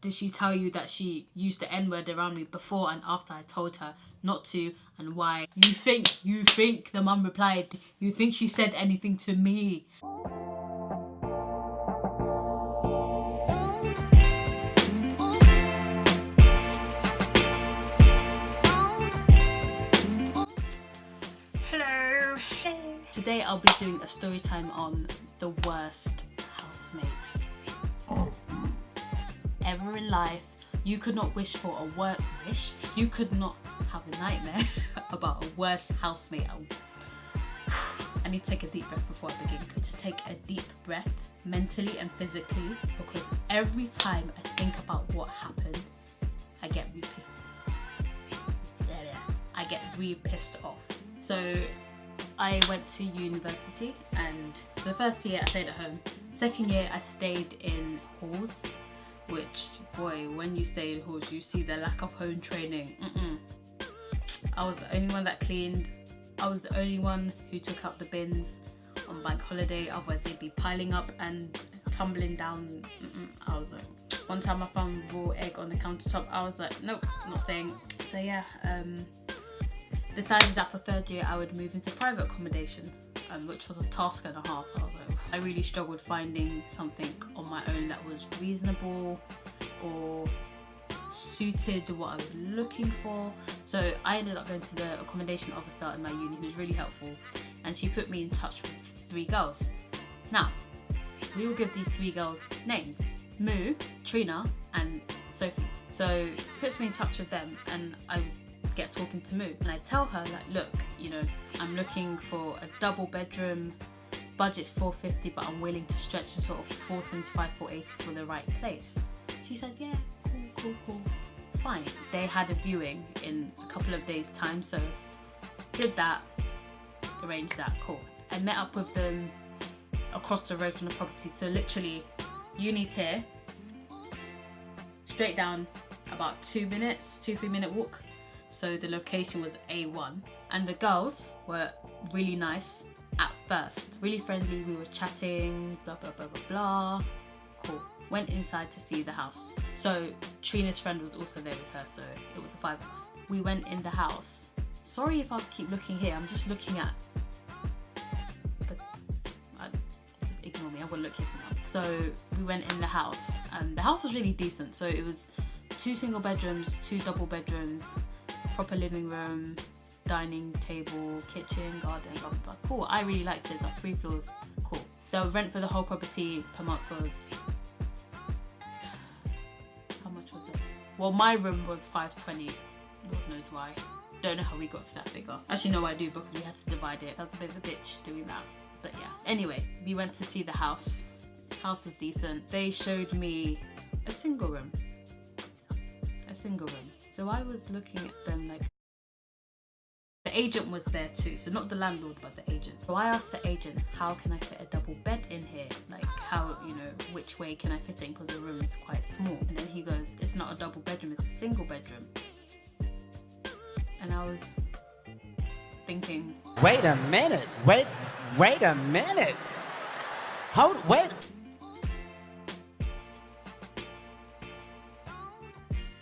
did she tell you that she used the N-word around me before and after I told her not to, and why? You think, the mum replied, you think she said anything to me? Hello. Today I'll be doing a story time on the worst housemate ever in life. You could not wish for a you could not have a nightmare about a worse housemate. I need to take a deep breath before I begin. To take a deep breath mentally and physically, because every time I think about what happened, I get really pissed off. So I went to university, and the first year I stayed at home. Second year I stayed in halls, which, boy, when you stay in halls you see the lack of home training. I was the only one that cleaned. I was the only one who took out the bins on bank holiday, otherwise they'd be piling up and tumbling down. I was like, one time I found raw egg on the countertop. I was like, nope, not staying. So yeah, decided that for third year I would move into private accommodation, which was a task and a half. I was like, I really struggled finding something on my own that was reasonable or suited what I was looking for. So I ended up going to the accommodation officer in my uni, who was really helpful, and she put me in touch with 3 girls. Now, we will give these 3 girls names: Moo, Trina and Sophie. So puts me in touch with them, and I get talking to Moo, and I tell her, like, look, you know, I'm looking for a double bedroom, budget's $450, but I'm willing to stretch to sort of $475, $480 for the right place. She said, yeah, cool, fine. They had a viewing in a couple of days time, so did that, arranged that, cool. I met up with them across the road from the property, so literally uni's here, straight down, about 2-3 minute walk. So the location was A1, and the girls were really nice at first, really friendly. We were chatting, blah blah blah blah blah. Cool. Went inside to see the house. So Trina's friend was also there with her, so it was the 5 of us. We went in the house. Sorry if I keep looking here. I'm just looking at. Ignore me. I will look here for now. So we went in the house, and the house was really decent. So it was 2 single bedrooms, 2 double bedrooms, proper living room, dining table, kitchen, garden, blah blah blah. Cool. I really liked it. It's like 3 floors. Cool. The rent for the whole property per month was, how much was it? Well, my room was $520. Lord knows why. Don't know how we got to that figure. Actually, no, I do, because we had to divide it. That was a bit of a bitch doing that. But yeah. Anyway, we went to see the house. House was decent. They showed me a single room. So I was looking at them like, the agent was there too, so not the landlord but the agent. So I asked the agent, how can I fit a double bed in here? Like, how, you know, which way can I fit it in, because the room is quite small? And then he goes, it's not a double bedroom, it's a single bedroom. And I was thinking, wait a minute, wait a minute. Wait.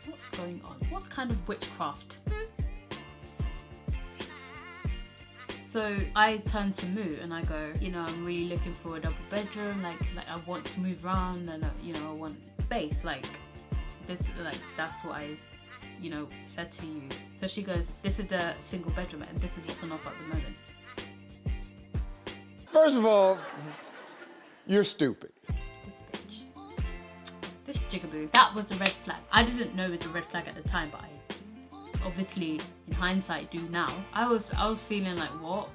What's going on? What kind of witchcraft? So I turned to Moo and I go, you know, I'm really looking for a double bedroom. Like I want to move around, and you know, I want space. Like this, like that's what I, you know, said to you. So she goes, this is the single bedroom, and this is what's on offer at the moment. First of all, you're stupid. This bitch. This jigaboo. That was a red flag. I didn't know it was a red flag at the time, but I obviously in hindsight do now. I was feeling like, what?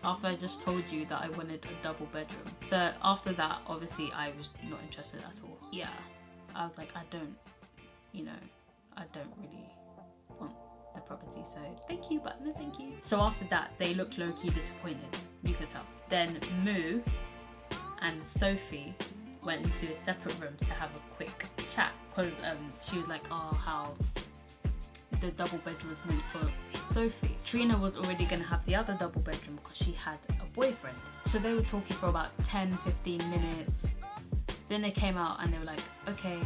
After I just told you that I wanted a double bedroom. So after that, obviously I was not interested at all. Yeah, I was like, I don't really want the property, so thank you, but no thank you. So after that, they looked low-key disappointed, you could tell. Then Moo and Sophie went into a separate room to have a quick chat, because she was like, oh, how the double bedroom was meant for Sophie. Trina was already going to have the other double bedroom because she had a boyfriend. So they were talking for about 10-15 minutes. Then they came out and they were like, okay,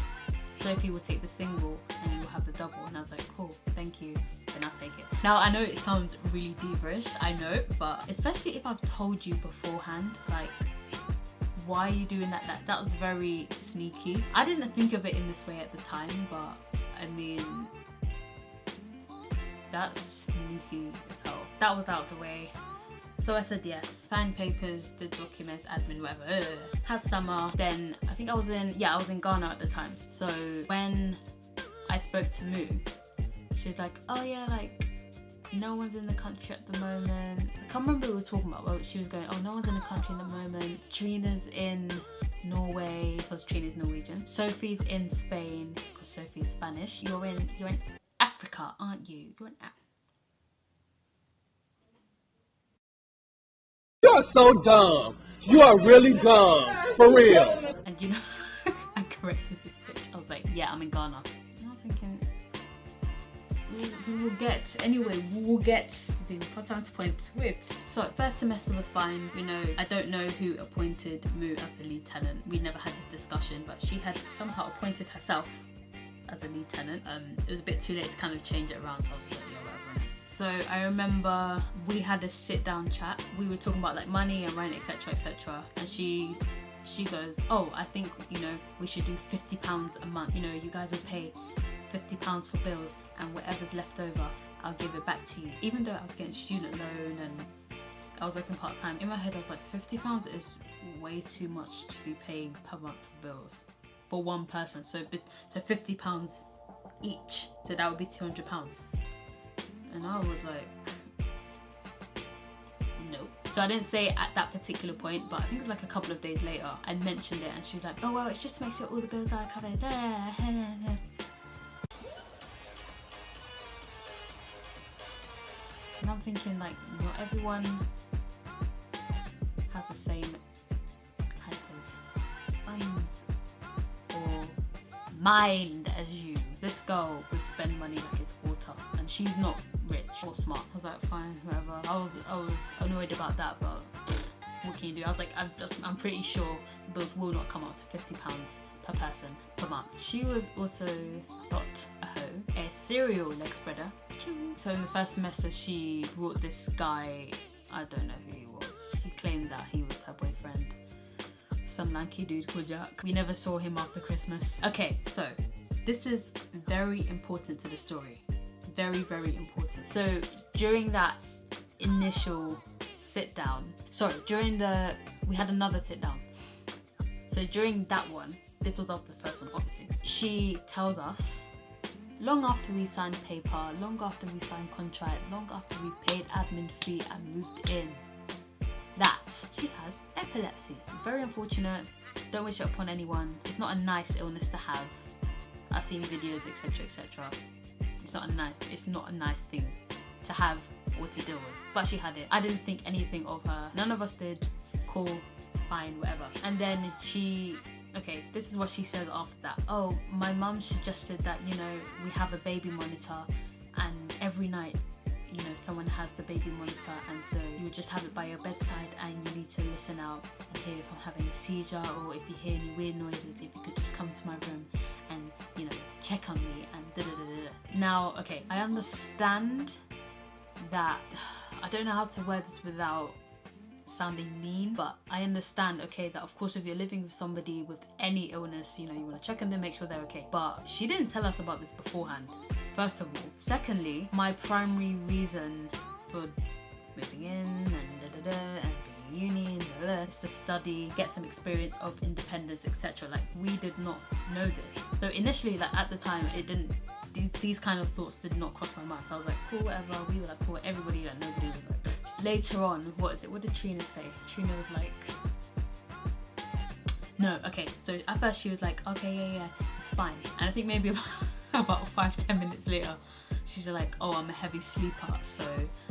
Sophie will take the single and you'll have the double. And I was like, cool, thank you. Then I'll take it. Now I know it sounds really diva-ish, I know, but especially if I've told you beforehand, like, why are you doing that? That was very sneaky. I didn't think of it in this way at the time, but I mean, that's sneaky as hell. That was out of the way. So I said yes. Signed papers, did documents, admin, whatever. Had summer. Then I think I was in Ghana at the time. So when I spoke to Moo, she's like, oh yeah, like, no one's in the country at the moment. I can't remember what we were talking about, but she was going, oh, no one's in the country at the moment. Trina's in Norway, because Trina's Norwegian. Sophie's in Spain, because Sophie's Spanish. You're in Africa, aren't you? You're in Africa. You're so dumb. You are really dumb. For real. And you know, I corrected this bitch. I was like, yeah, I'm in Ghana. And I was thinking, we will get, anyway, we will get to the important point with. So first semester was fine. You know, I don't know who appointed Moo as the lieutenant. We never had this discussion, but she had somehow appointed herself as a lieutenant. It was a bit too late to kind of change it around, so I was like, yeah, whatever. So I remember we had a sit down chat. We were talking about like money and rent, etc, etc. And she goes, oh, I think, you know, we should do £50 a month. You know, you guys will pay £50 for bills, and whatever's left over, I'll give it back to you. Even though I was getting student loan and I was working part-time, in my head I was like, £50 is way too much to be paying per month for bills for one person. So £50 each, so that would be £200. And I was like, nope. So I didn't say it at that particular point, but I think it was like a couple of days later I mentioned it, and she was like, oh well, it's just to make sure all the bills are covered. And I'm thinking, like, not everyone has the same type of funds or mind as you. This girl would spend money like it's water, and she's not rich or smart. I was like, fine, whatever. I was annoyed about that, but what can you do? I was like, I'm pretty sure bills will not come out to £50 per person per month. She was also not a hoe, a serial leg spreader. So in the first semester she brought this guy, I don't know who he was. She claimed that he was her boyfriend. Some lanky dude called Jack. We never saw him after Christmas. Okay, so this is very important to the story. Very, very important. So during that initial sit down, we had another sit down. So during that one, this was after the first one obviously, she tells us, long after we signed paper, long after we signed contract, long after we paid admin fee and moved in, that she has epilepsy. It's very unfortunate. Don't wish it upon anyone. It's not a nice illness to have. I've seen videos, etc, etc. It's not a nice thing to have or to deal with. But she had it. I didn't think anything of her. None of us did. Cool, fine, whatever. And then okay, this is what she said after that. Oh, my mum suggested that, you know, we have a baby monitor, and every night, you know, someone has the baby monitor, and so you would just have it by your bedside, and you need to listen out and hear if I'm having a seizure, or if you hear any weird noises, if you could just come to my room and, you know, check on me and da-da-da-da. Now, okay, I understand that, I don't know how to word this without sounding mean, but I understand, okay, that of course if you're living with somebody with any illness, you know, you want to check on them, make sure they're okay. But she didn't tell us about this beforehand, first of all. Secondly, my primary reason for moving in and and being in uni and is to study, get some experience of independence, etc. Like, we did not know this. So initially, like, at the time, these kind of thoughts did not cross my mind. So I was like, cool, whatever. We were like, cool, everybody, like, nobody was like. Later on, what did Trina say? Trina was like, no, okay. So at first she was like, okay, yeah, it's fine. And I think maybe about 5-10 minutes later, she's like, oh, I'm a heavy sleeper, so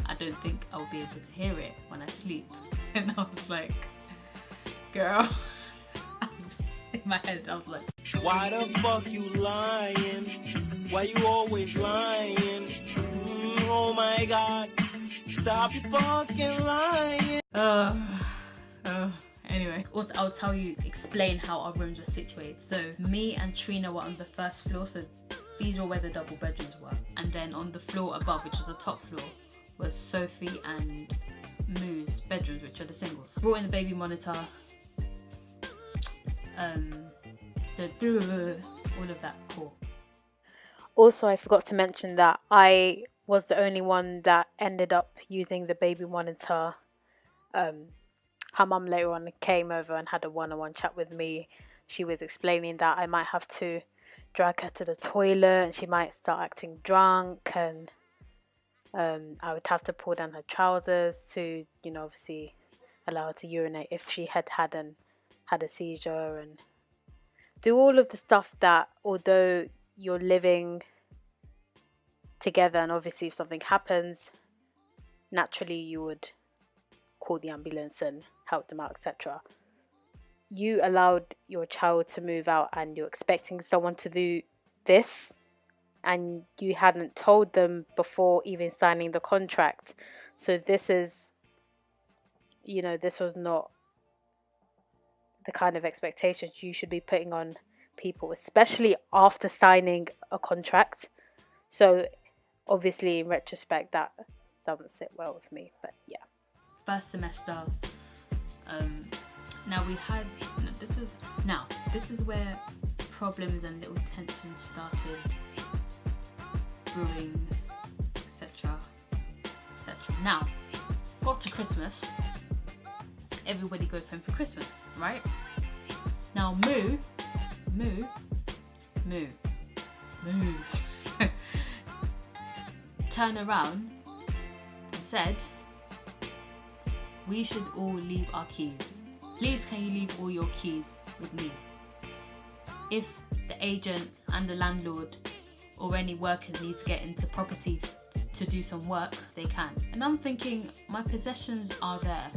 I don't think I'll be able to hear it when I sleep. And I was like, girl, in my head, I was like, why the fuck you lying? Why you always lying? Oh my god, stop fucking lying. Anyway, also I'll explain how our rooms were situated. So me and Trina were on the first floor, so these were where the double bedrooms were. And then on the floor above, which was the top floor, was Sophie and Moo's bedrooms, which are the singles. Brought in the baby monitor, all of that, cool. Also, I forgot to mention that I was the only one that ended up using the baby monitor. Her mum later on came over and had a one-on-one chat with me. She was explaining that I might have to drag her to the toilet and she might start acting drunk, and I would have to pull down her trousers to, you know, obviously allow her to urinate if she had a seizure, and do all of the stuff that, although you're living together and obviously if something happens, naturally you would call the ambulance and help them out, etc. You allowed your child to move out and you're expecting someone to do this, and you hadn't told them before even signing the contract. So this is, you know, this was not the kind of expectations you should be putting on people, especially after signing a contract. So obviously in retrospect that doesn't sit well with me, but yeah. First semester, now we had, this is where problems and little tensions started brewing, etc. Now, got to Christmas, everybody goes home for Christmas, right? Now Moo turned around and said, we should all leave our keys. Please can you leave all your keys with me? If the agent and the landlord or any workers need to get into property to do some work, they can. And I'm thinking, my possessions are there.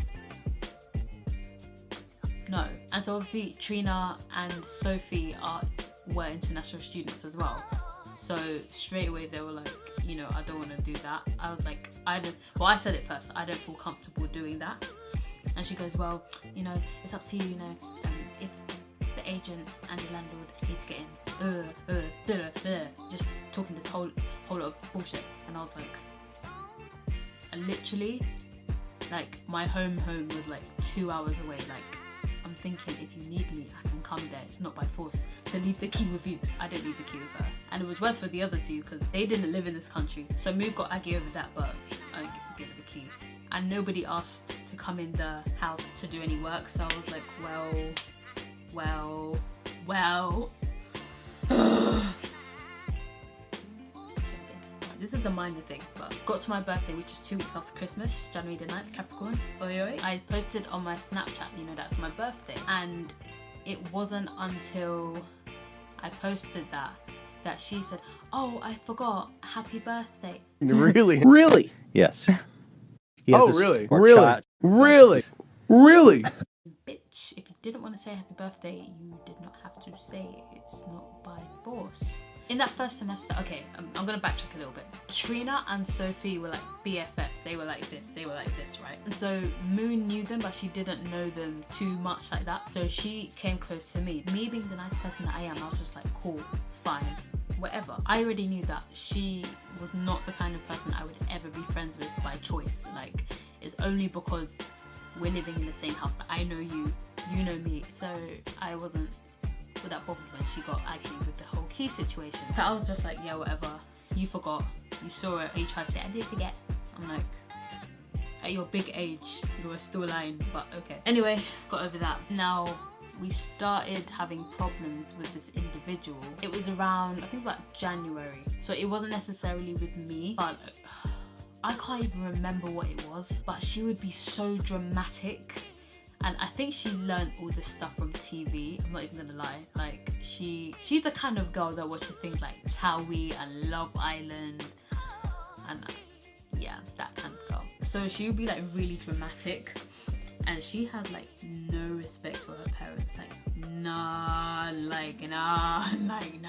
No. And so obviously Trina and Sophie were international students as well. So straight away they were like, you know, I don't want to do that. I was like, I said it first, I don't feel comfortable doing that. And she goes, well, you know, it's up to you, you know, if the agent and the landlord need to get in, just talking this whole lot of bullshit. And I was like, I literally, like, my home was like 2 hours away. Like, I'm thinking, if you need me, I can come there. It's not by force to leave the key with you. I don't leave the key with her. And it was worse for the other two because they didn't live in this country. So Moo got aggy over that, but I gave her the key. And nobody asked to come in the house to do any work. So I was like, well. This is a minor thing, but got to my birthday, which is 2 weeks after Christmas, January the 9th, Capricorn. I posted on my Snapchat, you know, that's my birthday. And it wasn't until I posted that she said, oh, I forgot, happy birthday. Really? Really? Yes. Oh, really? Really? Bitch, if you didn't want to say happy birthday, you did not have to say it. It's not by force. In that first semester, okay, I'm gonna backtrack a little bit. Trina and Sophie were like BFFs. They were like this, right? And so Moo knew them, but she didn't know them too much like that. So she came close to me. Me being the nice person that I am, I was just like, cool, fine, whatever. I already knew that she was not the kind of person I would ever be friends with by choice. Like, it's only because we're living in the same house that I know you, you know me. So I wasn't with that bothered when she got aggy with the whole key situation. So I was just like, yeah, whatever. You forgot. You saw it and you tried to say, I did forget. I'm like, at your big age, you were still lying, but okay. Anyway, got over that. Now, we started having problems with this individual. It was around, I think about January. So it wasn't necessarily with me, but I can't even remember what it was, but she would be so dramatic. And I think she learned all this stuff from TV. I'm not even gonna lie. Like, she's the kind of girl that watches things like Towie and Love Island. And yeah, that kind of girl. So she would be like really dramatic. And she had like no respect for her parents. Like none. Like none. Like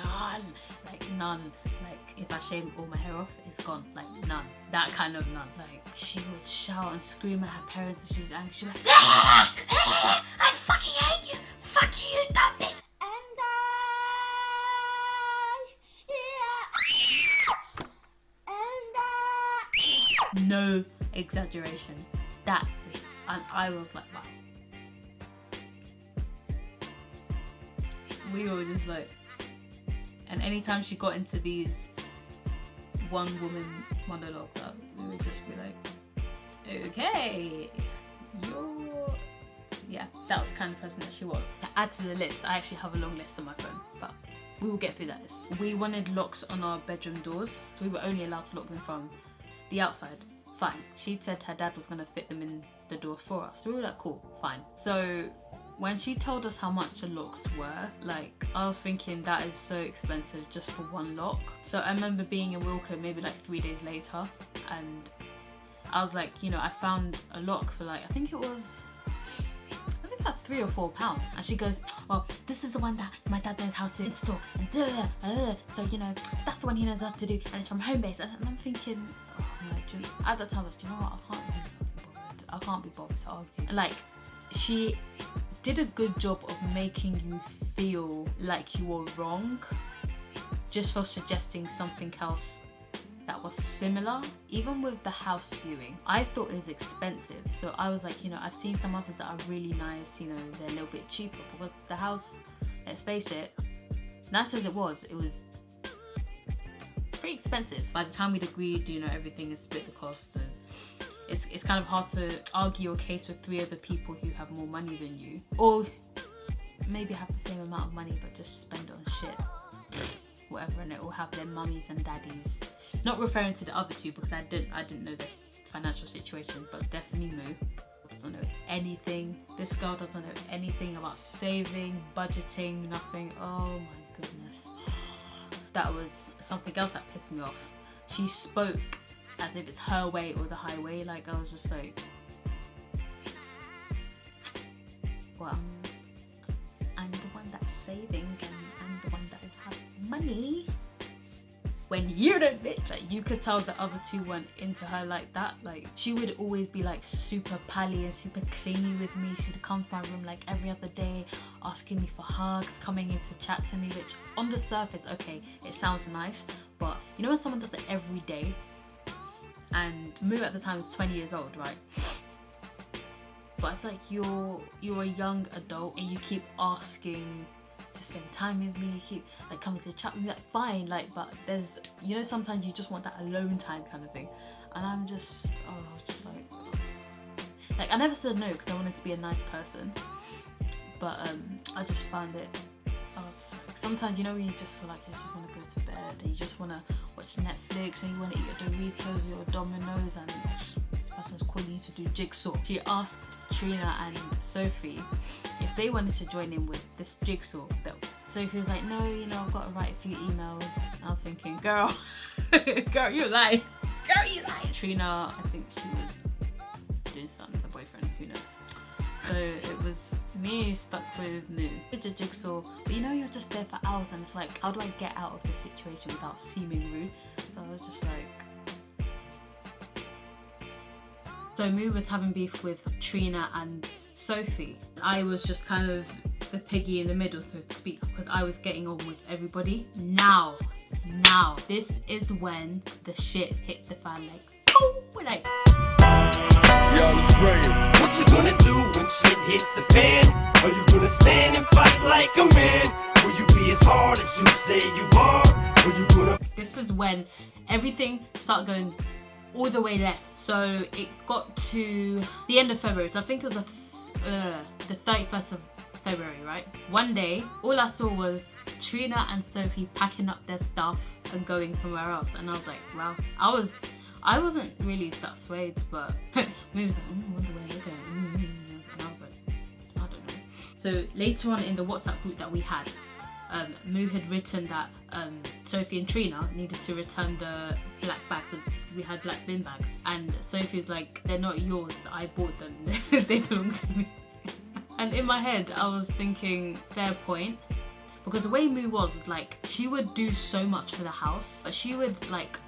if I shave all my hair off, it's gone. Like none. That kind of none. Like she would shout and scream at her parents and she was angry. She was like, I fucking hate you. Fuck you, you dumb bitch. No exaggeration. That is, and I was like, wow. We were just like, and anytime she got into these one woman monologues, we would just be like, okay, you're, yeah, that was the kind of person that she was. To add to the list, I actually have a long list on my phone, but we will get through that list. We wanted locks on our bedroom doors. We were only allowed to lock them from the outside. Fine. She said her dad was gonna fit them in the doors for us. So we were like, cool, fine. So when she told us how much the locks were, like, I was thinking that is so expensive just for one lock. So I remember being in Wilko maybe like 3 days later, and I was like, you know, I found a lock for like, I think like £3 or £4. And she goes, well, this is the one that my dad knows how to install, and so, you know, that's the one he knows how to do, and it's from Homebase. And I'm thinking, oh, no, at that time I was like, do you know what, I can't be bothered to argue. Like, she did a good job of making you feel like you were wrong just for suggesting something else that was similar. Even with the house viewing, I thought it was expensive, so I was like, you know, I've seen some others that are really nice, you know, they're a little bit cheaper, because the house, let's face it, nice as it was pretty expensive. By the time we'd agreed, you know, everything is split the cost, and it's kind of hard to argue your case with 3 other people who have more money than you, or maybe have the same amount of money but just spend it on shit, whatever, and it will have their mummies and daddies. Not referring to the other 2, because I didn't know their financial situation, but definitely Moo doesn't know anything. This girl doesn't know anything about saving, budgeting, nothing. Oh my goodness. That was something else that pissed me off. She spoke as if it's her way or the highway. Like, I was just like, well, I'm the one that's saving, and I'm the one that will have money. When you don't, bitch. Like, you could tell the other 2 weren't into her like that. Like, she would always be like super pally and super clingy with me. She would come to my room like every other day, asking me for hugs, coming in to chat to me, which on the surface, okay, it sounds nice, but you know when someone does it every day? And Moo at the time was 20 years old, right? But it's like, you're a young adult and you keep asking to spend time with me, you keep like coming to chat with me, like, fine, like, but there's, you know, sometimes you just want that alone time kind of thing. And I'm just, I was just like I never said no because I wanted to be a nice person, but I just found it, I was like, sometimes, you know, when you just feel like you just want to go to bed and you just want to watch Netflix and you want to eat your Doritos or your Domino's, and this person's calling you to do jigsaw. She asked Trina and Sophie if they wanted to join in with this jigsaw build. Sophie was like, no, you know, I've got to write a few emails. And I was thinking, girl, girl, you lying. Girl, you lying. Trina, I think she was doing something with her boyfriend, who knows. So it was me stuck with Moo. It's a jigsaw, but you know, you're just there for hours and it's like, how do I get out of this situation without seeming rude? So I was just like... So Moo was having beef with Trina and Sophie. I was just kind of the piggy in the middle, so to speak, because I was getting on with everybody. Now, this is when the shit hit the fan, like, oh, like... Yo, it's great. What you gonna do when shit hits the fan? Are you gonna stand and fight like a man? Will you be as hard as you say you are? Are you gonna... This is when everything started going all the way left. So it got to the end of February. So I think it was the 31st of February, right? One day, all I saw was Trina and Sophie packing up their stuff and going somewhere else. And I was like, wow. I wasn't really that swayed, but Moo was like, I wonder where they're going. And I was like, I don't know. So later on in the WhatsApp group that we had, Moo had written that Sophie and Trina needed to return the black bags. So we had black bin bags. And Sophie was like, they're not yours, I bought them. They belong to me. And in my head, I was thinking, fair point. Because the way Moo was like, she would do so much for the house, but she would like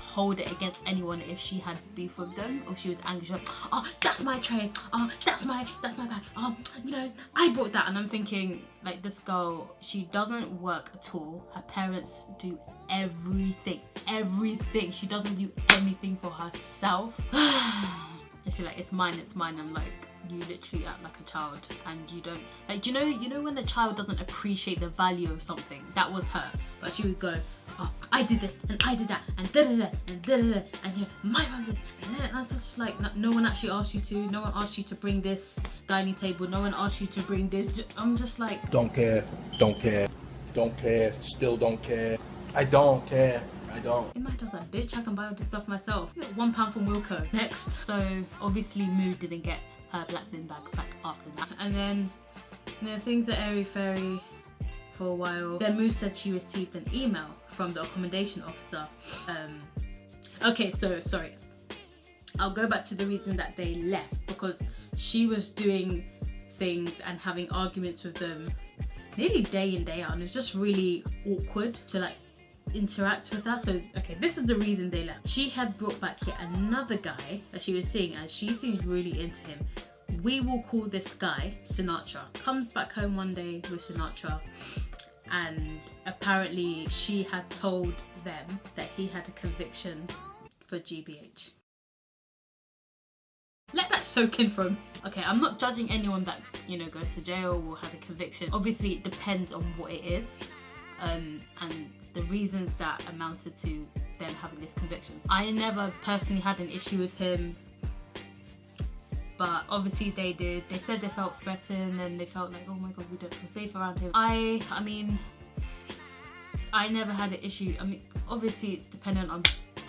hold it against anyone if she had beef with them or she was angry. She was like, oh, that's my tray. Oh, that's my bag. Oh, you know, I brought that. And I'm thinking, like, this girl, she doesn't work at all. Her parents do everything. She doesn't do anything for herself. And she's like, it's mine. I'm like, you literally act like a child, and you don't, like, you know when a child doesn't appreciate the value of something. That was her. But she would go, oh, I did this and I did that and da da da and da da da, and you know, my mum this and I was just like, no one actually asked you to. No one asked you to bring this dining table. No one asked you to bring this. I'm just like, Don't care, still don't care. I don't care. In my does like, bitch, I can buy all this stuff myself. £1 from Wilco. Next. So obviously Moo didn't get her black bin bags back after that. And then, you know, things are airy-fairy for a while. Then Moo said she received an email from the accommodation officer. Okay, so sorry. I'll go back to the reason that they left, because she was doing things and having arguments with them nearly day in, day out, and it was just really awkward to like interact with her. So okay, this is the reason they left. She had brought back yet another guy that she was seeing, and she seems really into him. We will call this guy Sinatra. Comes back home one day with Sinatra, and apparently she had told them that he had a conviction for GBH. Let that soak in for him. Okay, I'm not judging anyone that, you know, goes to jail or has a conviction. Obviously it depends on what it is, and the reasons that amounted to them having this conviction. I never personally had an issue with him, but obviously they did. They said they felt threatened and they felt like, oh my god, we don't feel safe around him. I mean, I never had an issue. I mean, obviously it's dependent on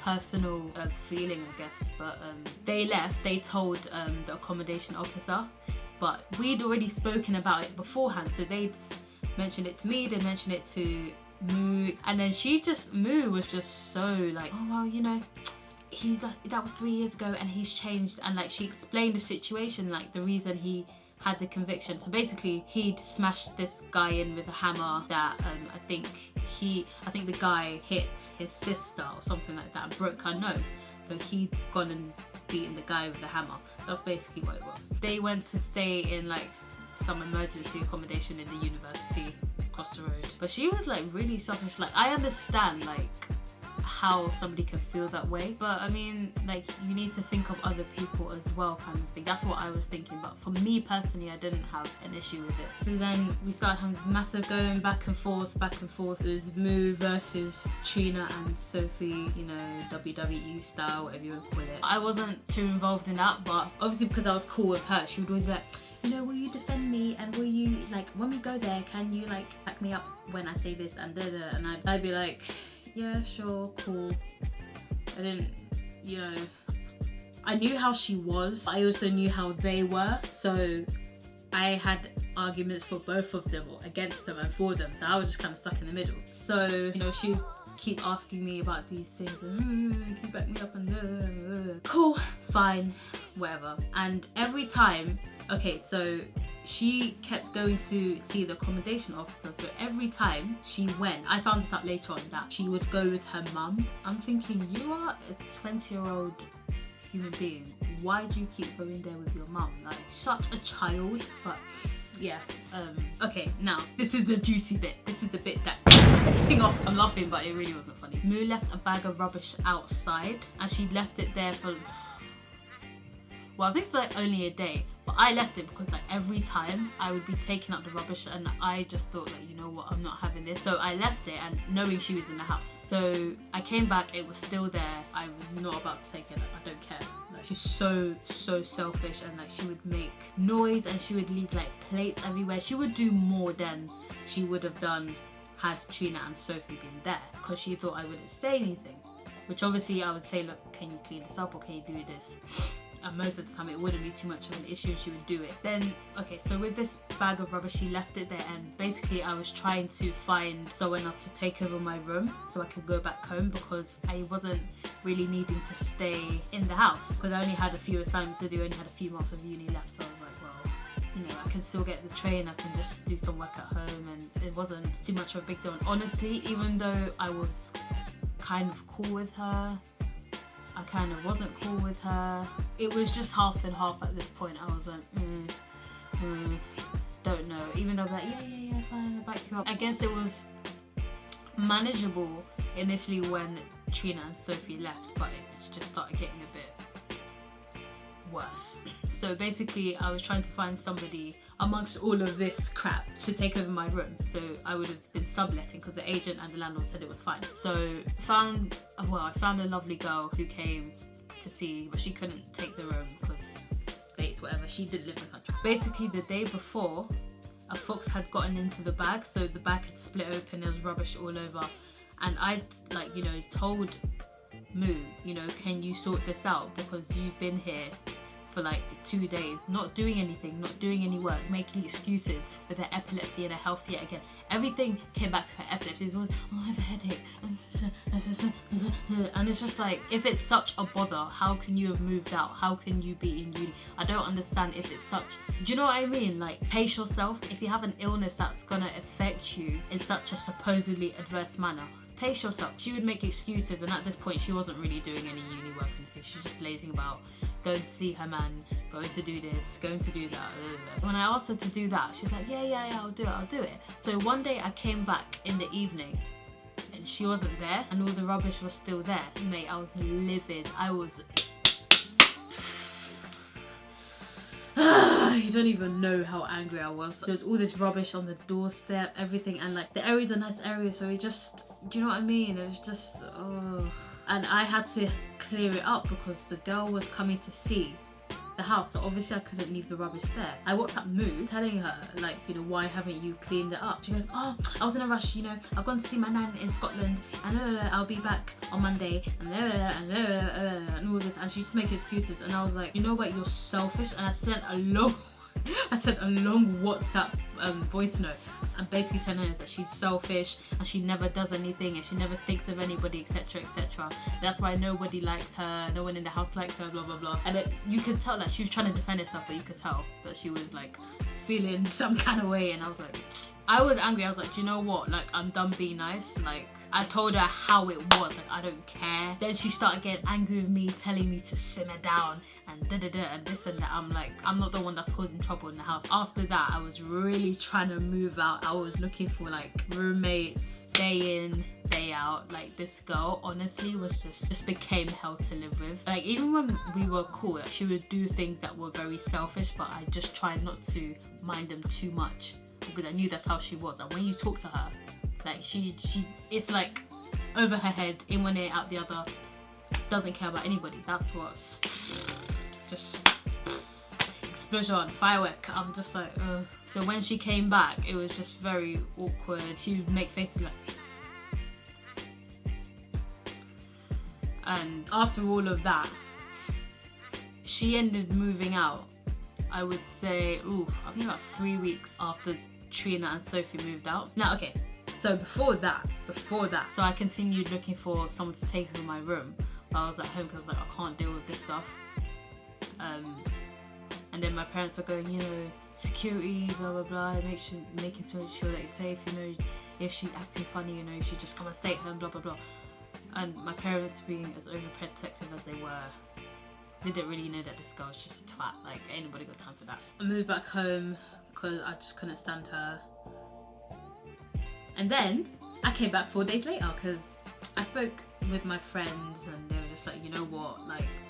personal feeling, I guess, but they left. They told the accommodation officer, but we'd already spoken about it beforehand, so they'd mentioned it to me, they mentioned it to Moo, and then Moo was just so like, oh well, you know, that was 3 years ago and he's changed, and like she explained the situation, like the reason he had the conviction. So basically he'd smashed this guy in with a hammer that I think the guy hit his sister or something like that and broke her nose, so he'd gone and beaten the guy with the hammer. That's basically what it was. They went to stay in like some emergency accommodation in the university across the road, but she was like really selfish. Like, I understand like how somebody can feel that way, but I mean, like, you need to think of other people as well, kind of thing. That's what I was thinking, but for me personally, I didn't have an issue with it. So then we started having this massive going back and forth. It was Moo versus Trina and Sophie, you know, WWE style, whatever you want to call it. I wasn't too involved in that, but obviously because I was cool with her, she would always be like, you know, will you defend me, and will you, like, when we go there, can you like back me up when I say this and da-da, and I'd be like, yeah, sure, cool. I didn't, you know, I knew how she was, but I also knew how they were, so I had arguments for both of them, or against them and for them, so I was just kind of stuck in the middle. So, you know, she would keep asking me about these things, and you back me up, and cool, fine, whatever. And every time, okay, so she kept going to see the accommodation officer, so every time she went, I found this out later on, that she would go with her mum. I'm thinking, you are a 20-year-old human being, why do you keep going there with your mum? Like, such a child. But yeah, okay, now this is the juicy bit. This is the bit that setting off. I'm laughing, but it really wasn't funny. Moo left a bag of rubbish outside, and she left it there for, well, I think it's like only a day, but I left it because like every time I would be taking out the rubbish, and I just thought, like, you know what, I'm not having this. So I left it, and knowing she was in the house. So I came back, it was still there. I was not about to take it. Like, I don't care. Like, she's so selfish, and like she would make noise, and she would leave like plates everywhere. She would do more than she would have done had Trina and Sophie been there, because she thought I wouldn't say anything. Which obviously I would say, look, can you clean this up, or can you do this? And most of the time it wouldn't be too much of an issue, she would do it. Then, okay, so with this bag of rubbish, she left it there, and basically I was trying to find someone else to take over my room so I could go back home, because I wasn't really needing to stay in the house, because I only had a few assignments to do, only had a few months of uni left, so I was like, well, you know, I can still get the train, I can just do some work at home, and it wasn't too much of a big deal. And honestly, even though I was kind of cool with her, I kind of wasn't cool with her. It was just half and half at this point. I was like, don't know. Even though I was like, yeah, fine, I'll back you up. I guess it was manageable initially when Trina and Sophie left, but it just started getting a bit worse. So basically I was trying to find somebody amongst all of this crap to take over my room, so I would have been subletting because the agent and the landlord said it was fine. So I found a lovely girl who came to see, but she couldn't take the room because dates, whatever. She didn't live in the country. Basically the day before, a fox had gotten into the bag, so the bag had split open, there was rubbish all over, and I'd told Moo, can you sort this out, because you've been here for 2 days, not doing anything, not doing any work, making excuses with her epilepsy and her health yet again. Everything came back to her epilepsy. It was always, I have a headache. And it's just like, if it's such a bother, how can you have moved out? How can you be in uni? I don't understand if it's such, do you know what I mean? Pace yourself. If you have an illness that's gonna affect you in such a supposedly adverse manner, pace yourself. She would make excuses, and at this point she wasn't really doing any uni work or anything. She was just lazing about, going to see her man, going to do this, going to do that. When I asked her to do that, she was like, yeah, I'll do it. So one day I came back in the evening and she wasn't there, and all the rubbish was still there. Mate, I was livid. I was... You don't even know how angry I was. There was all this rubbish on the doorstep, everything, and the area's a nice area, so it just, do you know what I mean? It was just, and I had to clear it up because the girl was coming to see the house, so obviously I couldn't leave the rubbish there. I WhatsApp Moo telling her, why haven't you cleaned it up? She goes, oh, I was in a rush, I've gone to see my nan in Scotland, and I'll be back on Monday, and all this, and she just making excuses. And I was like, you know what, you're selfish. And I sent a long WhatsApp voice note, and basically telling her that she's selfish and she never does anything and she never thinks of anybody, etc, etc. That's why nobody likes her, no one in the house likes her, blah blah blah. And you could tell that she was trying to defend herself, but you could tell that she was feeling some kind of way. And I was angry. I was like, do you know what, I'm done being nice. I told her how it was, I don't care. Then she started getting angry with me, telling me to simmer down and and this and that. I'm like, I'm not the one that's causing trouble in the house. After that, I was really trying to move out. I was looking for roommates, day in, day out. This girl honestly was just became hell to live with. Even when we were cool, she would do things that were very selfish, but I just tried not to mind them too much because I knew that's how she was. And when you talk to her, she it's over her head, in one ear, out the other, doesn't care about anybody. That's what's just explosion, firework. I'm just like, ugh. So when she came back, it was just very awkward. She would make faces and after all of that, she ended moving out, I would say, I think about 3 weeks after Trina and Sophie moved out. Now, okay. So before that, so I continued looking for someone to take over my room. I was at home because I can't deal with this stuff. And then my parents were going, security, blah blah blah, making sure that you're safe. If she's acting funny, you should just come and stay at home, blah blah blah. And my parents, being as overprotective as they were, they didn't really know that this girl was just a twat. Ain't nobody got time for that. I moved back home because I just couldn't stand her. And then I came back 4 days later because I spoke with my friends and they were just like, you know what,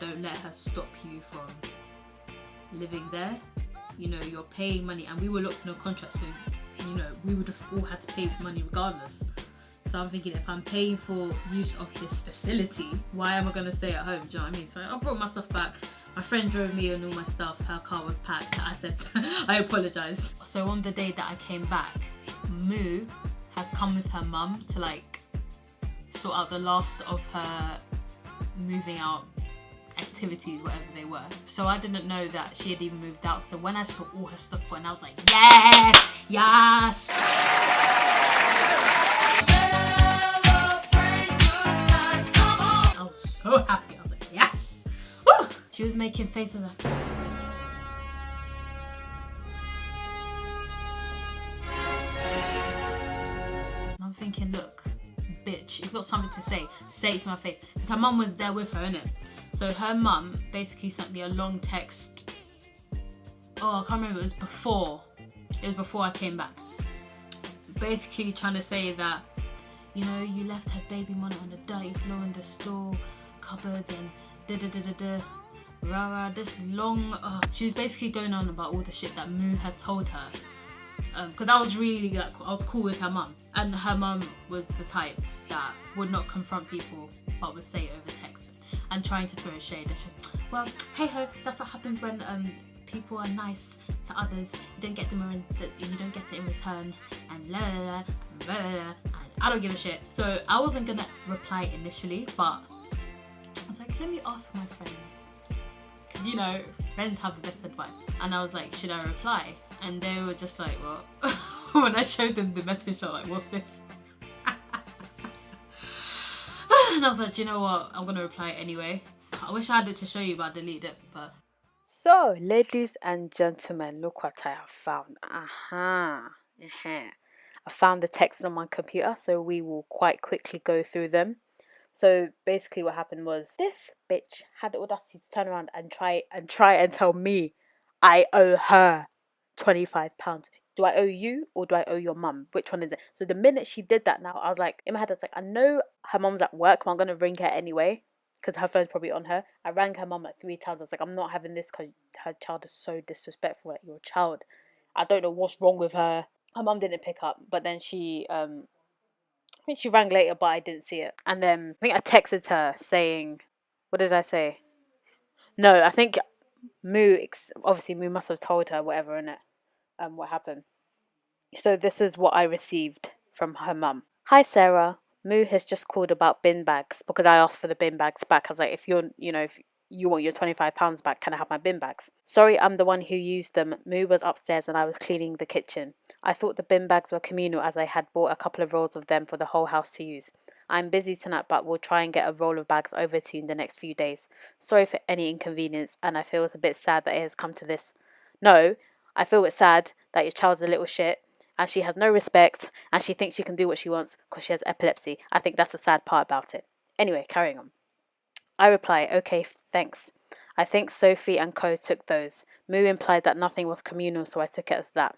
don't let her stop you from living there. You're paying money, and we were locked in a contract, so we would have all had to pay money regardless. So I'm thinking, if I'm paying for use of this facility, why am I going to stay at home? Do you know what I mean? So I brought my stuff back. My friend drove me and all my stuff. Her car was packed. I said, I apologise. So on the day that I came back, Moo had come with her mum to sort out the last of her moving out activities, whatever they were. So I didn't know that she had even moved out. So when I saw all her stuff going, I was like, yeah, yes. I was so happy. I was like, yes. Woo! She was making faces like, I'm thinking, look, bitch, you've got something to say it to my face. Because her mum was there with her, innit? So her mum basically sent me a long text. Oh, I can't remember. It was before I came back. Basically trying to say that, you know, you left her baby money on the dirty floor in the store cupboard and da-da-da-da-da. Rah, this long. She was basically going on about all the shit that Moo had told her. Because I was really like, I was cool with her mum, and her mum was the type that would not confront people but would say it over text and trying to throw a shade. And well, hey ho, that's what happens when people are nice to others. You don't get them you don't get it in return, and la la la, and la la la, and I don't give a shit. So I wasn't gonna reply initially, but I was like, let me ask my friends. You know, friends have the best advice. And I was like, should I reply? And they were just like, what? When I showed them the message, they're like, what's this? And I was like, do you know what? I'm gonna reply anyway. I wish I had it to show you, but I deleted it. But So, ladies and gentlemen, look what I have found. I found the text on my computer, so we will quite quickly go through them. So basically what happened was this bitch had the audacity to turn around and try and tell me I owe her £25. Do I owe you or do I owe your mum? Which one is it? So the minute she did that now, I was like, in my head I was like, I know her mum's at work, but I'm going to ring her anyway because her phone's probably on her. I rang her mum like 3 times. I was like, I'm not having this because her child is so disrespectful. Like, your child, I don't know what's wrong with her. Her mum didn't pick up, but then she I think she rang later, but I didn't see it. And then I think I texted her saying, what did I say? No, I think obviously Moo must have told her whatever, innit? What happened. So this is what I received from her mum. Hi Sarah, Moo has just called about bin bags because I asked for the bin bags back. I was like, if you want your £25 back, can I have my bin bags? Sorry, I'm the one who used them. Moo was upstairs and I was cleaning the kitchen. I thought the bin bags were communal as I had bought a couple of rolls of them for the whole house to use. I'm busy tonight, but we'll try and get a roll of bags over to you in the next few days. Sorry for any inconvenience, and I feel it's a bit sad that it has come to this. No, I feel it's sad that your child's a little shit, and she has no respect, and she thinks she can do what she wants because she has epilepsy. I think that's the sad part about it. Anyway, carrying on. I reply, okay, thanks. I think Sophie and Co took those. Moo implied that nothing was communal, so I took it as that.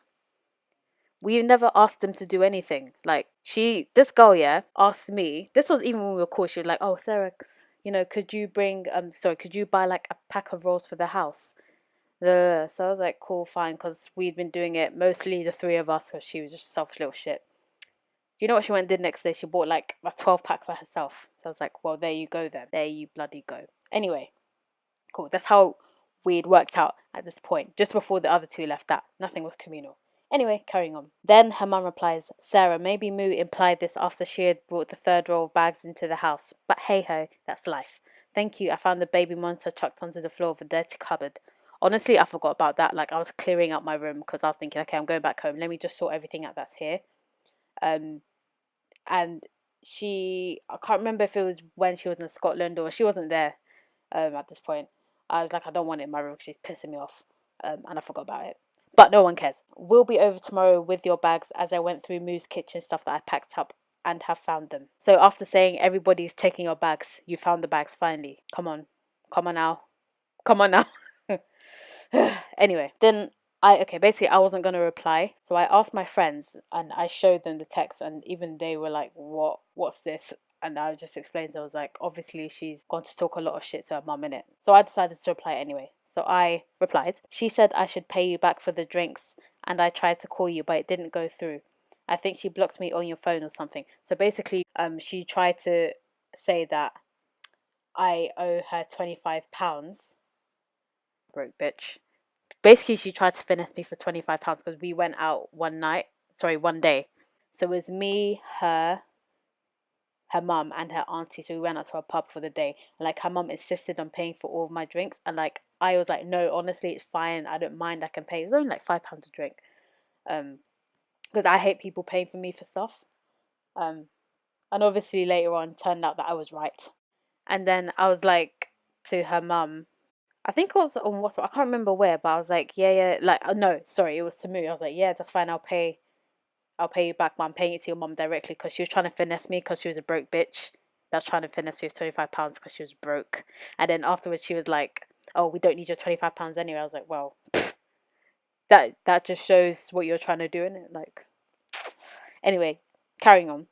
We never asked them to do anything. Like, this girl, asked me, this was even when we were cool, she was like, oh, Sarah, could you buy like a pack of rolls for the house? So I was like, cool, fine, because we'd been doing it, mostly the 3 of us, because she was just a selfish little shit. You know what she went and did next day? She bought like a 12-pack for herself. So I was like, well, there you go then. There you bloody go. Anyway, cool. That's how we'd worked out at this point. Just before the other 2 left that. Nothing was communal. Anyway, carrying on. Then her mum replies, Sarah, maybe Moo implied this after she had brought the 3rd roll of bags into the house. But hey ho, that's life. Thank you. I found the baby monitor chucked onto the floor of a dirty cupboard. Honestly, I forgot about that. Like, I was clearing out my room because I was thinking, okay, I'm going back home. Let me just sort everything out that's here. And I can't remember if it was when she was in Scotland or she wasn't there at this point. I was like, I don't want it in my room because she's pissing me off. And I forgot about it. But no one cares. We'll be over tomorrow with your bags as I went through Moo's kitchen stuff that I packed up and have found them. So after saying everybody's taking your bags, you found the bags finally. Come on now. Anyway, then basically I wasn't going to reply. So I asked my friends and I showed them the text and even they were like, what's this? And I just explained, I was like, obviously she's gone to talk a lot of shit to her mum, innit? So I decided to reply anyway. So I replied, she said I should pay you back for the drinks and I tried to call you but it didn't go through. I think she blocked me on your phone or something. So basically she tried to say that I owe her £25. Broke bitch. Basically she tried to finesse me for £25 because we went out one day. So it was me, her mum and her auntie, so we went out to a pub for the day. And like her mum insisted on paying for all of my drinks and like I was like, no, honestly it's fine, I don't mind, I can pay. It was only like £5 a drink because I hate people paying for me for stuff and obviously later on turned out that I was right. And then I was like to her mum, I think it was on WhatsApp, I can't remember where, but I was like, yeah, like no, sorry, it was to Moo. I was like, yeah, that's fine, I'll pay you back, but I'm paying it to your mum directly because she was trying to finesse me because she was a broke bitch. that's trying to finesse me with £25 because she was broke. And then afterwards she was like, oh, we don't need your £25 anyway. I was like, well, that just shows what you're trying to do, innit? Like, anyway, carrying on.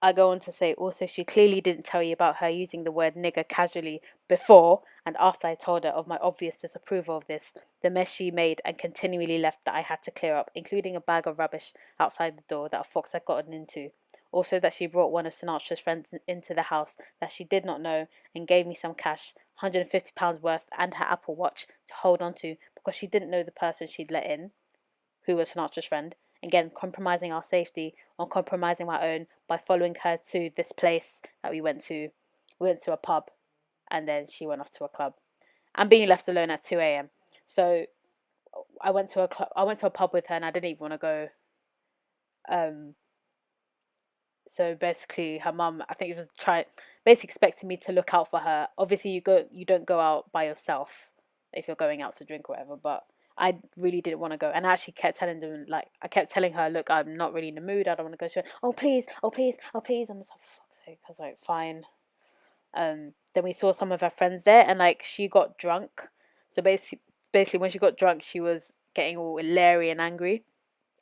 I go on to say also she clearly didn't tell you about her using the word nigger casually before and after I told her of my obvious disapproval of this, the mess she made and continually left that I had to clear up, including a bag of rubbish outside the door that a fox had gotten into. Also that she brought one of Sinatra's friends into the house that she did not know and gave me some cash, £150 worth, and her Apple Watch to hold on to because she didn't know the person she'd let in, who was Sinatra's friend. Again, compromising our safety or compromising my own by following her to this place that we went to. We went to a pub and then she went off to a club. And being left alone at 2 a.m. So I went to a pub with her and I didn't even want to go. So basically her mum, I think it was basically expecting me to look out for her. Obviously you don't go out by yourself if you're going out to drink or whatever, but I really didn't want to go, and I actually kept telling them, like, I kept telling her, look, I'm not really in the mood, I don't want to go. She went, oh please, oh please, oh please. I'm just like, for fuck's sake. I was like, fine. Then we saw some of her friends there, and like she got drunk. So basically when she got drunk, she was getting all leery and angry,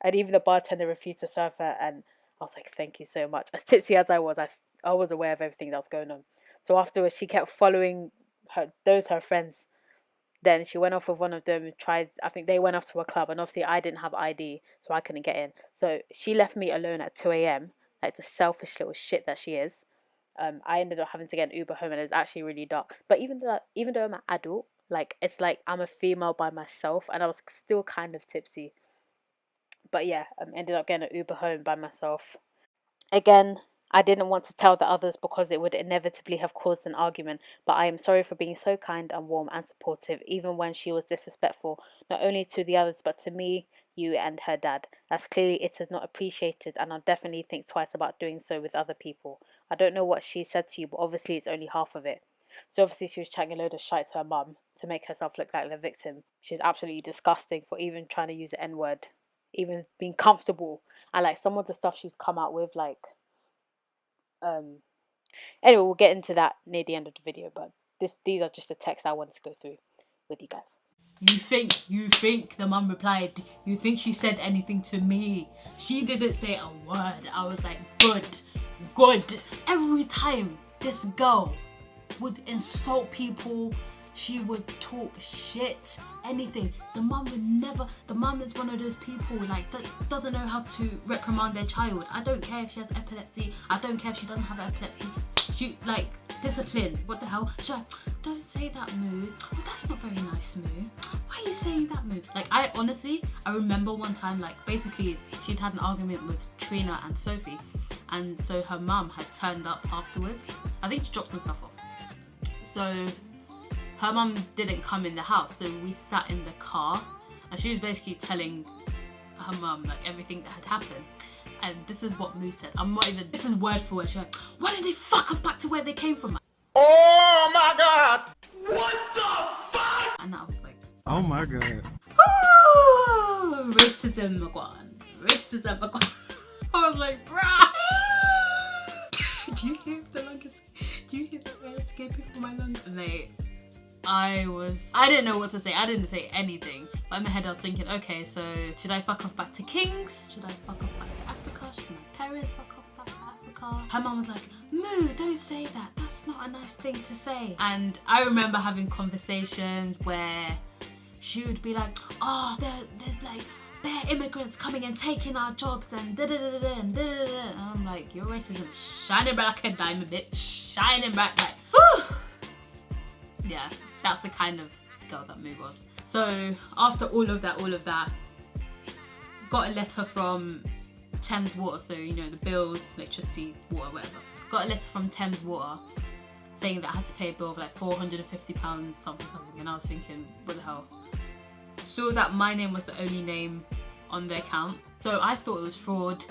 and even the bartender refused to serve her. And I was like, thank you so much. As tipsy as I was aware of everything that was going on. So afterwards, she kept following her friends. Then she went off with one of them, I think they went off to a club, and obviously I didn't have ID, so I couldn't get in. So she left me alone at 2 a.m, like the selfish little shit that she is. I ended up having to get an Uber home, and it was actually really dark. But even though I'm an adult, like, it's like I'm a female by myself, and I was still kind of tipsy. But yeah, ended up getting an Uber home by myself. Again, I didn't want to tell the others because it would inevitably have caused an argument, but I am sorry for being so kind and warm and supportive, even when she was disrespectful, not only to the others, but to me, you, and her dad. As clearly it is not appreciated, and I'll definitely think twice about doing so with other people. I don't know what she said to you, but obviously it's only half of it. So obviously she was chatting a load of shite to her mum to make herself look like the victim. She's absolutely disgusting for even trying to use the N-word, even being comfortable. And like some of the stuff she's come out with, like, anyway, we'll get into that near the end of the video, but these are just the texts I wanted to go through with you guys. You think the mum replied, you think she said anything to me? She didn't say a word. I was like, good. Every time this girl would insult people, she would talk shit, anything. The mum is one of those people, like, that doesn't know how to reprimand their child. I don't care if she has epilepsy. I don't care if she doesn't have epilepsy. She, like, discipline. What the hell? Don't say that, Moo. Oh, that's not very nice, Moo. Why are you saying that, Moo? Like, I remember one time, like, basically, she'd had an argument with Trina and Sophie. And so her mum had turned up afterwards. I think she dropped herself off. So her mum didn't come in the house, so we sat in the car, and she was basically telling her mum, like, everything that had happened. And this is what Moo said. This is word for word. She went, why didn't they fuck off back to where they came from? Oh my God! What the fuck? And I was like, oh my God. oh, racism, Magwan. I was like, bruh. Do you hear the air escaping from my lungs? Mate, I didn't know what to say. I didn't say anything. But in my head I was thinking, okay, so should I fuck off back to Kings? Should I fuck off back to Africa? Should my parents fuck off back to Africa? Her mum was like, Moo, don't say that. That's not a nice thing to say. And I remember having conversations where she would be like, oh, there's like bare immigrants coming and taking our jobs and da-da-da-da-da and da-da-da-da. And I'm like, your racism shining bright like a diamond, bitch. Shining bright like, whew. Yeah, that's the kind of girl that Moo was. So after all of that, got a letter from Thames Water, so you know, the bills, electricity, water, whatever. Got a letter from Thames Water saying that I had to pay a bill of like £450, something, and I was thinking, what the hell? Saw that my name was the only name on the account, so I thought it was fraud.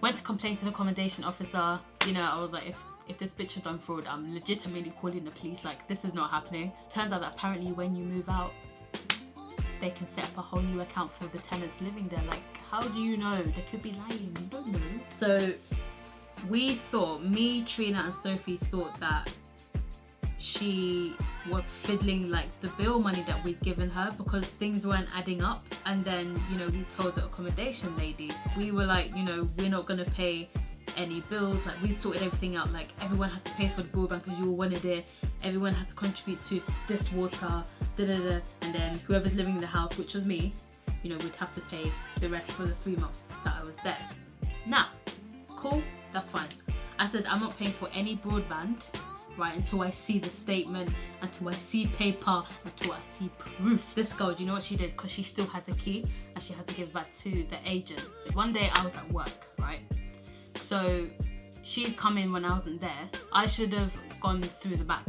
Went to complain to the accommodation officer. You know, I was like, if this bitch has done fraud, I'm legitimately calling the police. Like, this is not happening. Turns out that apparently when you move out, they can set up a whole new account for the tenants living there. Like, how do you know? They could be lying, you don't know. So we thought, me, Trina and Sophie thought that she was fiddling like the bill money that we'd given her because things weren't adding up. And then, you know, we told the accommodation lady, we were like, you know, we're not gonna pay any bills. Like, we sorted everything out. Like, everyone had to pay for the broadband because you all wanted it. Everyone had to contribute to this water, and then whoever's living in the house, which was me, you know, we'd have to pay the rest for the 3 months that I was there. Now, cool, that's fine. I said I'm not paying for any broadband, right, until I see the statement, until I see paper, until I see proof. This girl, do you know what she did? Because she still had the key and she had to give it back to the agent. One day I was at work, right? So she'd come in when I wasn't there. I should have gone through the back,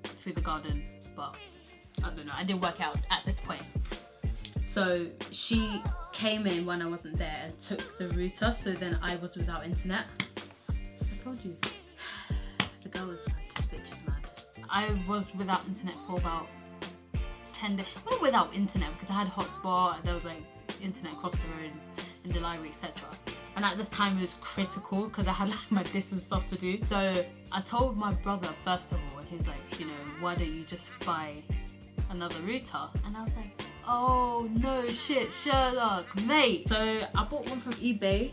through the garden, but I don't know, I didn't work out at this point. So she came in when I wasn't there and took the router, so then I was without internet. I told you, the girl was mad, this bitch is mad. I was without internet for about 10 days. Not without internet, because I had hotspot, there was like internet across the road in the library, etc. And at this time it was critical because I had like my distance stuff to do. So I told my brother first of all, and he's like, you know, why don't you just buy another router? And I was like, oh no shit, Sherlock, mate. So I bought one from eBay,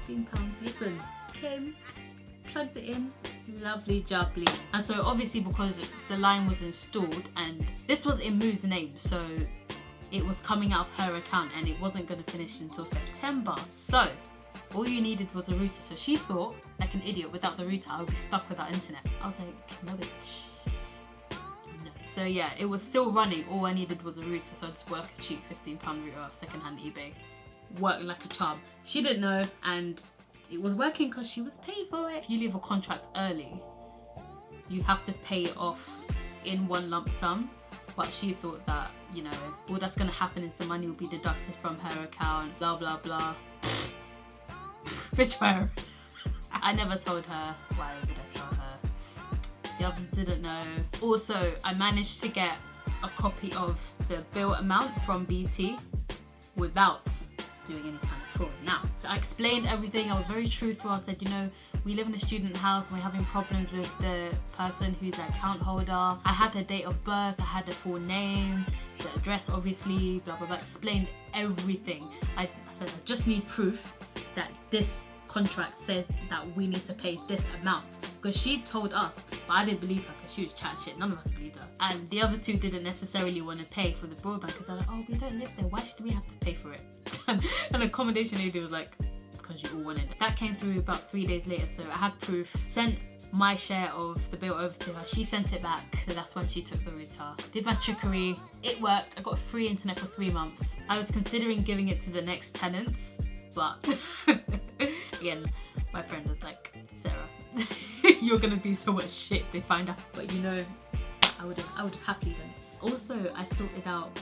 £15. Listen, came, plugged it in, lovely jubbly. And so obviously because the line was installed and this was in Moo's name, so it was coming out of her account and it wasn't going to finish until September. So all you needed was a router. So she thought, like an idiot, without the router I would be stuck without internet. I was like, no bitch. No. So yeah, it was still running. All I needed was a router, so I just bought like a cheap £15 router, secondhand eBay. Worked like a charm. She didn't know, and it was working because she was paying for it. If you leave a contract early, you have to pay it off in one lump sum. But she thought that, you know, all that's going to happen is the money will be deducted from her account, blah, blah, blah. Bitch her. I never told her. Why would I tell her? The others didn't know. Also, I managed to get a copy of the bill amount from BT without doing any kind of fraud. Now, so I explained everything. I was very truthful. I said, you know, we live in a student house and we're having problems with the person who's the account holder. I had her date of birth, I had her full name, the address obviously, blah blah blah. Explained everything. I said I just need proof that this contract says that we need to pay this amount, because she told us, but I didn't believe her because she was chatting shit. None of us believed her. And the other two didn't necessarily want to pay for the broadband because they're like, oh, we don't live there, why should we have to pay for it? And the accommodation lady was like, because you all wanted it. That came through about 3 days later, so I had proof. Sent my share of the bill over to her. She sent it back, so that's when she took the router. Did my trickery. It worked. I got free internet for 3 months. I was considering giving it to the next tenants, but again, my friend was like, Sarah, you're gonna be so much shit if they find out. But you know, I would have happily done it. Also, I sorted out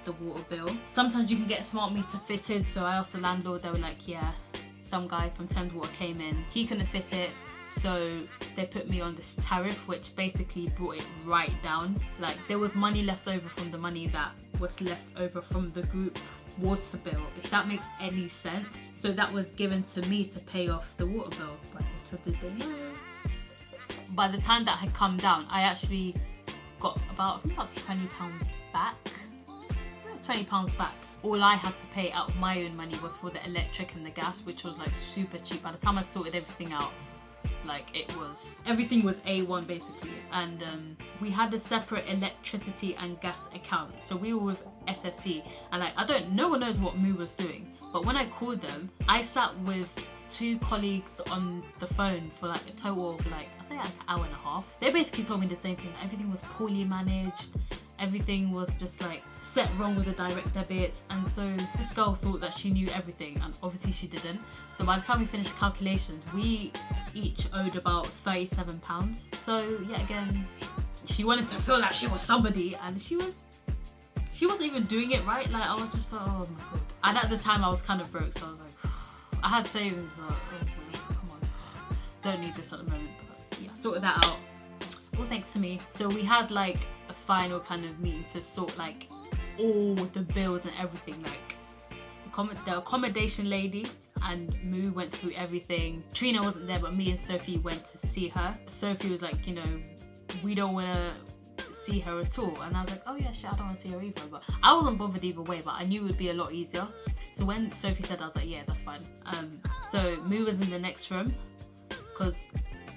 the water bill. Sometimes you can get a smart meter fitted, so I asked the landlord. They were like, yeah, some guy from Thames Water came in, he couldn't fit it, so they put me on this tariff, which basically brought it right down. Like, there was money left over from the money that was left over from the group water bill, if that makes any sense. So that was given to me to pay off the water bill, but little did they know. By the time that had come down, I actually got about £20 back. £20 back. All I had to pay out of my own money was for the electric and the gas, which was like super cheap. By the time I sorted everything out, like everything was A1 basically. And we had a separate electricity and gas account, so we were with SSE, and like no one knows what Moo was doing, but when I called them, I sat with 2 colleagues on the phone for like a total of like, I think like an hour and a half. They basically told me the same thing. Everything was poorly managed, everything was just like set wrong with the direct debits, and so this girl thought that she knew everything, and obviously she didn't. So by the time we finished calculations, we each owed about £37. So yeah, again, she wanted to feel like she was somebody, and she wasn't even doing it right. Like, I was just like, oh my god. And at the time I was kind of broke, so I was like, I had savings, but okay, come on, don't need this at the moment. But yeah, sorted that out, all thanks to me. So we had like a final kind of meeting to sort like all the bills and everything. Like the accommodation lady, and Moo went through everything. Trina wasn't there, but me and Sophie went to see her. Sophie was like, you know, we don't want to see her at all. And I was like, oh yeah, shit, I don't want to see her either. But I wasn't bothered either way, but I knew it would be a lot easier. So when Sophie said, I was like, yeah, that's fine. So Moo was in the next room, because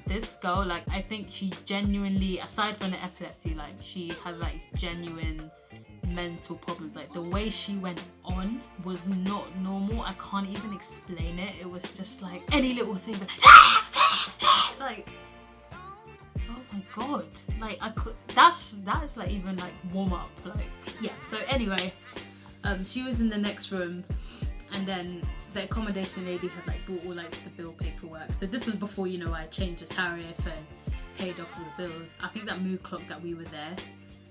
this girl, like, I think she genuinely, aside from the epilepsy, like, she had like genuine mental problems. Like, the way she went on was not normal. I can't even explain it. It was just like any little thing, like, oh my god, like I could, that is like even like warm up, like, yeah. So anyway, she was in the next room, and then the accommodation lady had like brought all like the bill paperwork. So this was before, you know, I changed the tariff and paid off all the bills. I think that Moo clocked that we were there,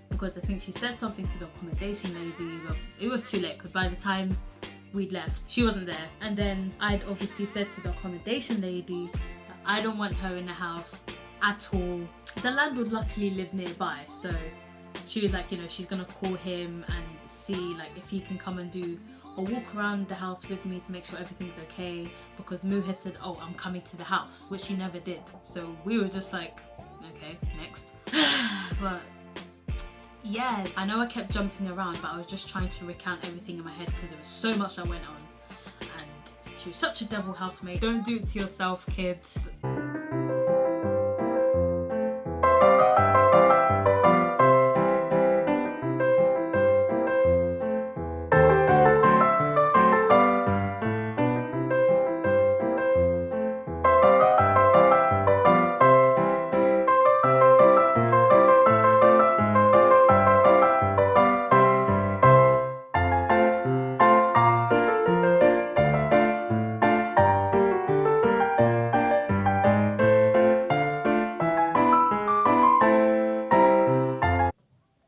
because I think she said something to the accommodation lady, but it was too late, because by the time we'd left, she wasn't there. And then I'd obviously said to the accommodation lady that I don't want her in the house at all. The landlord luckily lived nearby, so she was like, you know, she's gonna call him and see like if he can come and do a walk around the house with me to make sure everything's okay, because Moo had said, oh, I'm coming to the house, which she never did. So we were just like, okay, next. But yeah, I know I kept jumping around, but I was just trying to recount everything in my head because there was so much that went on. And she was such a devil housemate. Don't do it to yourself, kids.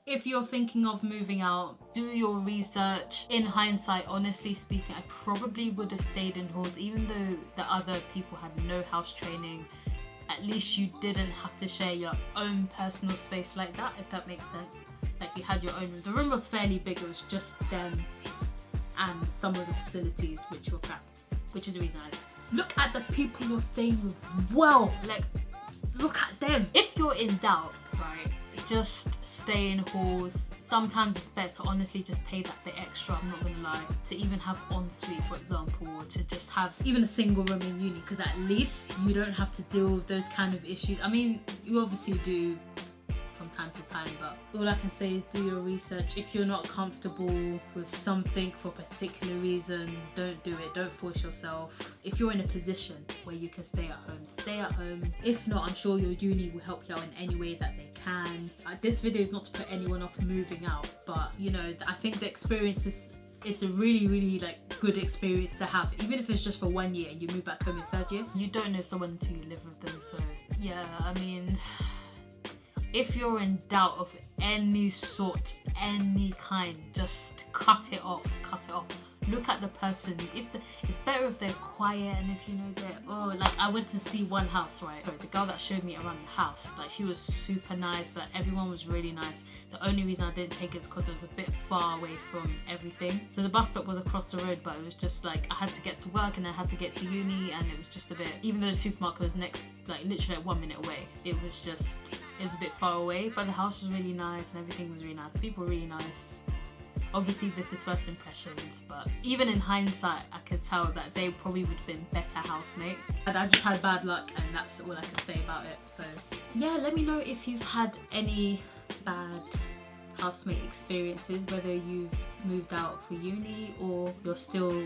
If you're thinking of moving out, do your research. In hindsight, honestly speaking, I probably would have stayed in halls, even though the other people had no house training. At least you didn't have to share your own personal space like that, if that makes sense. Like, you had your own room. The room was fairly big, it was just them and some of the facilities, which were crap, which is the reason I left. Look at the people you're staying with. Well, like, look at them. If you're in doubt, right, just stay in halls. Sometimes it's better to honestly just pay that bit extra, I'm not gonna lie, to even have ensuite, for example, or to just have even a single room in uni, because at least you don't have to deal with those kind of issues. I mean, you obviously do from time to time, but all I can say is do your research. If you're not comfortable with something for a particular reason, don't do it. Don't force yourself. If you're in a position where you can stay at home, stay at home. If not, I'm sure your uni will help you out in any way that they can. This video is not to put anyone off moving out, but you know, I think the experience is, it's a really like good experience to have, even if it's just for 1 year and you move back home in 3rd year. You don't know someone until you live with them. So yeah, I mean, if you're in doubt of any sort, any kind, just cut it off. Look at the person. It's better if they're quiet, and if you know they're, like, I went to see one house, right? The girl that showed me around the house, like, she was super nice, like, everyone was really nice. The only reason I didn't take it is because it was a bit far away from everything. So the bus stop was across the road, but it was just like, I had to get to work and I had to get to uni, and it was just a bit, even though the supermarket was next, like, literally like 1 minute away, it was a bit far away, but the house was really nice and everything was really nice. People were really nice. Obviously this is first impressions, but even in hindsight I could tell that they probably would have been better housemates. And I just had bad luck, and that's all I can say about it. So yeah, let me know if you've had any bad housemate experiences, whether you've moved out for uni or you're still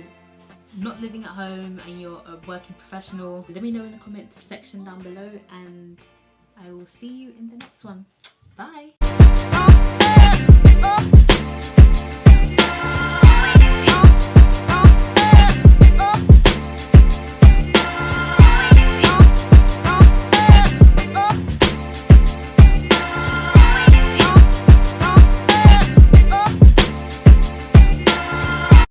not living at home and you're a working professional. Let me know in the comment section down below, and I will see you in the next one. Bye.